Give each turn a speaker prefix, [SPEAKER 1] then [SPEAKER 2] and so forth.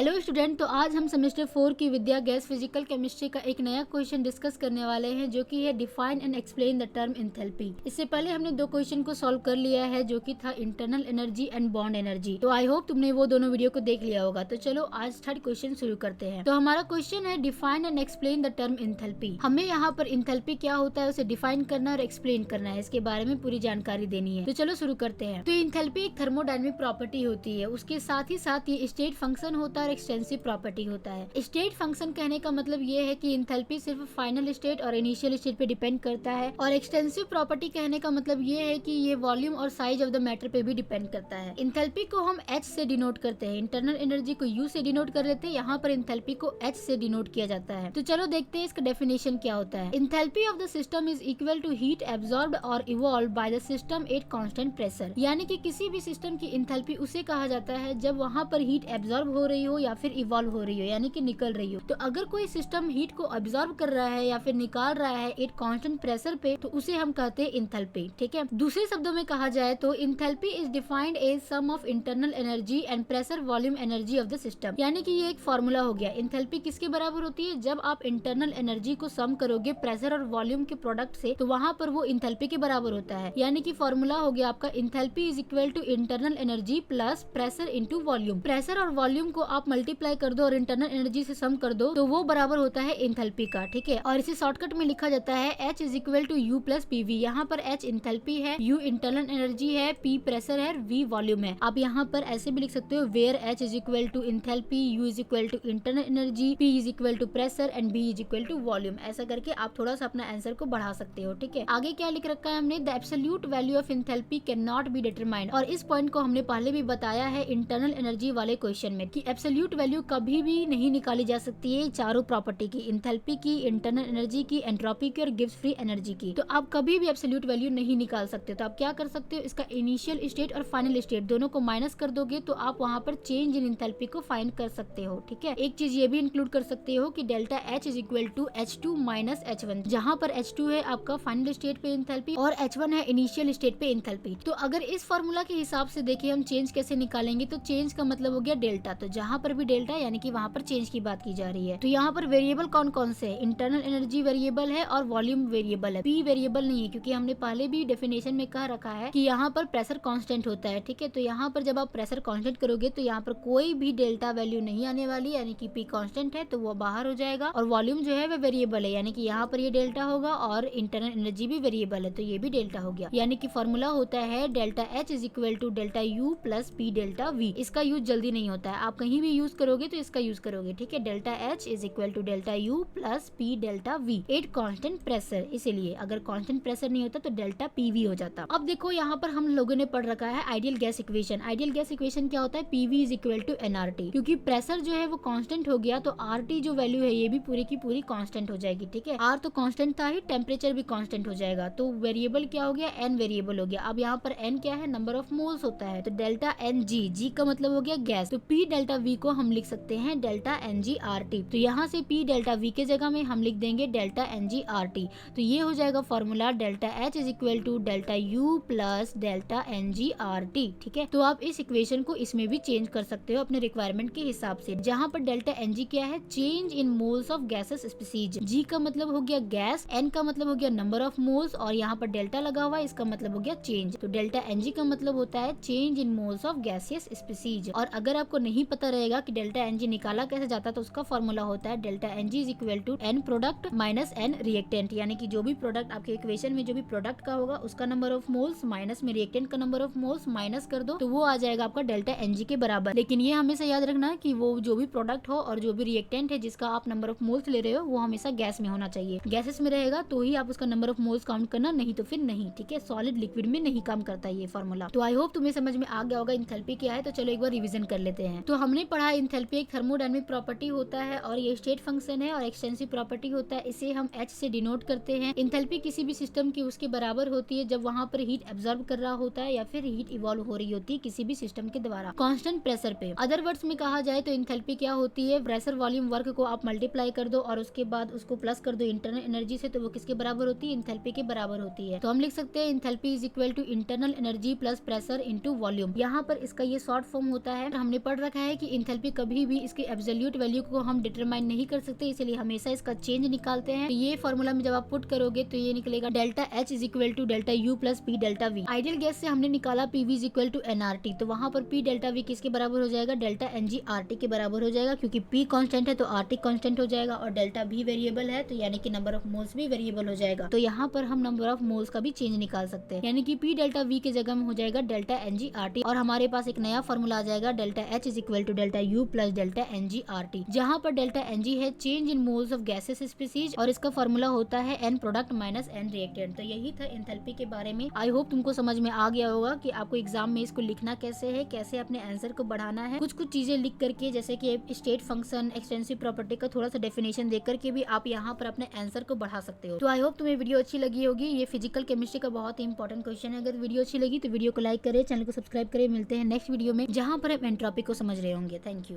[SPEAKER 1] Hello student, तो आज हम सेमेस्टर 4 की विद्या गैस फिजिकल केमिस्ट्री का एक नया क्वेश्चन डिस्कस करने वाले हैं जो कि है define and explain the term enthalpy. इससे पहले हमने दो क्वेश्चन को सॉल्व कर लिया है जो कि था internal energy and bond energy. तो आई होप तुमने वो दोनों वीडियो को देख लिया होगा। तो चलो आज थर्ड क्वेश्चन शुरू करते हैं। तो हमारा क्वेश्चन है define and explain the term enthalpy. हमें यहाँ पर एंथैल्पी क्या होता है उसे डिफाइन करना और एक्सप्लेन करना है, इसके बारे में पूरी जानकारी देनी है। तो चलो शुरू करते हैं। तो एंथैल्पी एक थर्मोडायनेमिक प्रॉपर्टी होती है, उसके साथ ही ये स्टेट फंक्शन होता है और एक्सटेंसिव प्रॉपर्टी होता है। स्टेट फंक्शन कहने का मतलब ये है कि एंथैल्पी सिर्फ फाइनल स्टेट और इनिशियल स्टेट पे डिपेंड करता है, और एक्सटेंसिव प्रॉपर्टी कहने का मतलब ये है कि ये वॉल्यूम और साइज ऑफ द मैटर पे भी डिपेंड करता है। एंथैल्पी को हम H से डिनोट करते हैं, इंटरनल एनर्जी को U से डिनोट कर लेते हैं, यहाँ पर एंथैल्पी को H से डिनोट किया जाता है। तो चलो देखते हैं इसका डेफिनेशन क्या होता है। Enthalpy of the system is equal to heat absorbed और evolve by the system at constant pressure. यानी कि किसी भी सिस्टम की एंथैल्पी उसे कहा जाता है जब वहाँ पर हीट एब्जॉर्ब हो रही हो या फिर इवॉल्व हो रही हो, यानी कि निकल रही हो। तो अगर कोई सिस्टम हीट को अब्सॉर्ब कर रहा है या फिर निकाल रहा है एक कांस्टेंट प्रेशर पे, तो उसे हम कहते हैं एंथैल्पी। ठीक है, दूसरे शब्दों में कहा जाए तो enthalpy is defined as sum of internal energy and pressure volume energy of the system. यानी कि ये एक फॉर्मूला हो गया। एंथैल्पी किसके बराबर होती है? जब आप इंटरनल एनर्जी को सम करोगे प्रेशर और वॉल्यूम के प्रोडक्ट से, तो वहां पर वो एंथैल्पी के बराबर होता है। यानी कि फॉर्मूला हो गया आपका enthalpy is equal to internal energy plus pressure into volume. Pressure और वॉल्यूम को आप मल्टीप्लाई कर दो और इंटरनल एनर्जी से सम कर दो, तो वो बराबर होता है एंथैल्पी का। ठीक है, और इसे शॉर्टकट में लिखा जाता है H is equal to U plus PV। यहाँ पर H एंथैल्पी है, U इंटरनल एनर्जी है, P प्रेशर है, V वॉल्यूम है। आप यहाँ पर ऐसे भी लिख सकते हो where H is equal to enthalpy, U is equal to internal energy, P is equal to pressure and V is equal to volume. ऐसा करके आप थोड़ा सा अपना आंसर को बढ़ा सकते हो। ठीक है, आगे क्या लिख रखा है हमने, the absolute value of enthalpy can not be determined. और इस पॉइंट को हमने पहले भी बताया है इंटरनल एनर्जी वाले क्वेश्चन में कि एब्सोल्यूट वैल्यू कभी भी नहीं निकाली जा सकती है चारों प्रॉपर्टी की, एंथैल्पी की, इंटरनल एनर्जी की, एंट्रोपी की और गिब्स फ्री एनर्जी की। तो आप कभी भी एब्सोल्यूट वैल्यू नहीं निकाल सकते। तो आप क्या कर सकते हो, इसका इनिशियल स्टेट और फाइनल स्टेट दोनों को माइनस कर दोगे तो आप वहां पर चेंज इन एंथैल्पी को फाइंड कर सकते हो। ठीक है, एक चीज ये भी इंक्लूड कर सकते हो कि delta H is equal to H2 minus H1, जहाँ पर H2 है आपका फाइनल स्टेट पे एंथैल्पी और H1 है इनिशियल स्टेट पे एंथैल्पी। तो अगर इस फॉर्मूला के हिसाब से देखिए हम चेंज कैसे निकालेंगे, तो चेंज का मतलब हो गया डेल्टा। तो जहाँ पर भी डेल्टा यानी कि वहां पर चेंज की बात की जा रही है। तो यहाँ पर वेरिएबल कौन कौन से है, इंटरनल एनर्जी वेरिएबल है और वॉल्यूम वेरिएबल है। P वेरिएबल नहीं है, क्योंकि हमने पहले भी डेफिनेशन में कह रखा है कि यहाँ पर प्रेशर कांस्टेंट होता है। ठीक है, तो यहाँ पर जब आप प्रेशर कांस्टेंट करोगे तो यहाँ पर कोई भी डेल्टा वैल्यू नहीं आने वाली, यानी कि P कांस्टेंट है तो वो बाहर हो जाएगा। और वॉल्यूम जो है वो वेरिएबल है, यानी कि यहाँ पर ये डेल्टा होगा, और इंटरनल एनर्जी भी वेरिएबल है तो ये भी डेल्टा हो गया। यानी कि फॉर्मूला होता है delta H is equal to delta U plus P delta V। इसका यूज जल्दी नहीं होता है, आप कहीं भी यूज करोगे तो इसका यूज करोगे। ठीक है, delta H is equal to delta U plus P delta V at constant pressure. इसीलिए अगर कांस्टेंट प्रेशर नहीं होता तो डेल्टा PV हो जाता। अब देखो यहाँ पर हम लोगों ने पढ़ रखा है ideal gas equation. Ideal gas equation क्या होता है, PV is equal to nRT। क्योंकि प्रेशर जो है वो कांस्टेंट हो गया तो RT जो वैल्यू है ये भी पूरी की पूरी कांस्टेंट हो जाएगी। ठीक है, R तो कांस्टेंट था ही, टेम्परेचर भी कांस्टेंट हो जाएगा, तो वेरिएबल क्या हो गया, N वेरिएबल हो गया। अब यहाँ पर N क्या है, नंबर ऑफ मोल्स होता है, तो डेल्टा NG, G का मतलब हो गया गैस, तो P डेल्टा V को हम लिख सकते हैं डेल्टा NG RT। तो यहाँ से P डेल्टा V के जगह में हम लिख देंगे डेल्टा NG RT। तो ये हो जाएगा formula delta H is equal to delta U plus delta NG RT। ठीक है, तो आप इस इक्वेशन को इसमें भी चेंज कर सकते हो अपने रिक्वायरमेंट के हिसाब से। जहाँ पर डेल्टा NG क्या है, change in moles of gases species. G का मतलब हो गया गैस, N का मतलब हो गया नंबर ऑफ मोल्स, और यहाँ पर डेल्टा लगा हुआ है, इसका मतलब हो गया चेंज। तो डेल्टा NG का मतलब होता है change in moles of gaseous species. और अगर आपको नहीं पता रहेगा कि डेल्टा NG निकाला कैसे जाता, तो उसका फॉर्मूला होता है delta NG is equal to N product minus N reactant. यानी कि जो भी प्रोडक्ट आपके इक्वेशन में जो भी प्रोडक्ट का होगा उसका नंबर ऑफ मोल्स माइनस में रिएक्टेंट का नंबर ऑफ मोल्स माइनस कर दो, तो वो आ जाएगा आपका डेल्टा NG के बराबर। लेकिन ये हमेशा याद रखना कि वो जो भी प्रोडक्ट हो और जो भी रिएक्टेंट है जिसका आप नंबर ऑफ मोल्स ले रहे हो वो हमेशा गैस में होना चाहिए। गैसेस में रहेगा तो ही आप उसका नंबर ऑफ मोल्स काउंट करना, नहीं तो फिर नहीं। ठीक है, सॉलिड लिक्विड में नहीं काम करता ये फॉर्मूला। तो आई होप तुम्हें समझ में आ गया होगा एंथैल्पी क्या है। तो चलो एक बार रिवीजन कर लेते हैं। तो हमने पढ़ा एंथैल्पी एक थर्मोडायनेमिक प्रॉपर्टी होता है और ये स्टेट फंक्शन है और एक्सटेंसिव प्रॉपर्टी होता है। इसे हम H से डिनोट करते हैं। एंथैल्पी किसी भी सिस्टम की उसके बराबर होती है जब वहां पर हीट एब्जॉर्ब कर रहा होता है या फिर हीट इवॉल्व हो रही होती है किसी भी सिस्टम के द्वारा कांस्टेंट प्रेशर पे। अदर वर्ड्स में कहा जाए तो एंथैल्पी क्या होती है, प्रेशर वॉल्यूम वर्क को आप मल्टीप्लाई कर दो और उसके बाद उसको प्लस कर दो इंटरनल एनर्जी से, तो वो किसके बराबर होती है, एंथैल्पी के बराबर होती है। तो हम लिख सकते हैं enthalpy is equal to internal energy plus pressure into volume. यहाँ पर इसका ये शॉर्ट फॉर्म होता है। हमने पढ़ रखा है कि एंथैल्पी कभी भी इसकी एब्सोल्यूट वैल्यू को हम डिटरमाइन नहीं कर सकते, इसलिए हमेशा इसका चेंज निकालते हैं। तो ये फॉर्मूला में जब आप पुट करोगे तो ये निकलेगा delta H is equal to delta U plus P delta V. Ideal gas से हमने निकाला PV is equal to nRT, तो वहां पर पी डेल्टा वी किसके बराबर हो जाएगा, डेल्टा एनजी आरटी के बराबर हो जाएगा, क्योंकि पी कांस्टेंट है तो आरटी कांस्टेंट हो जाएगा और डेल्टा भी वेरिएबल है, तो यानी कि नंबर ऑफ मोल्स भी वेरिएबल हो जाएगा। तो यहाँ पर हम नंबर ऑफ मोल्स का भी चेंज निकाल सकते हैं, यानी कि पी डेल्टा वी के जगह में हो जाएगा डेल्टा एनजी आरटी और हमारे पास एक नया फॉर्मूला आ जाएगा delta H is equal to delta U plus delta NG RT, जहां पर डेल्टा एनजी है change in moles of gases species और इसका फॉर्मूला होता है N product minus N reactant. तो यही था एंथैल्पी के बारे में। आई होप तुमको समझ में आ गया होगा कि आपको एग्जाम में इसको लिखना कैसे है, कैसे अपने आंसर को बढ़ाना है। कुछ चीजें लिख करके, जैसे कि स्टेट फंक्शन, एक्सटेंसिव प्रॉपर्टी का थोड़ा सा डेफिनेशन देख करके भी आप यहाँ पर अपने आंसर को बढ़ा सकते हो। तो आई होप तुम्हें वीडियो अच्छी लगी होगी। ये फिजिकल केमिस्ट्री का बहुत ही इंपॉर्टेंट क्वेश्चन है। अगर वीडियो अच्छी लगी तो वीडियो को लाइक करें, चैनल को सब्सक्राइब करें। मिलते हैं नेक्स्ट वीडियो में जहां पर हम एंट्रोपी को समझ रहे होंगे। Thank you.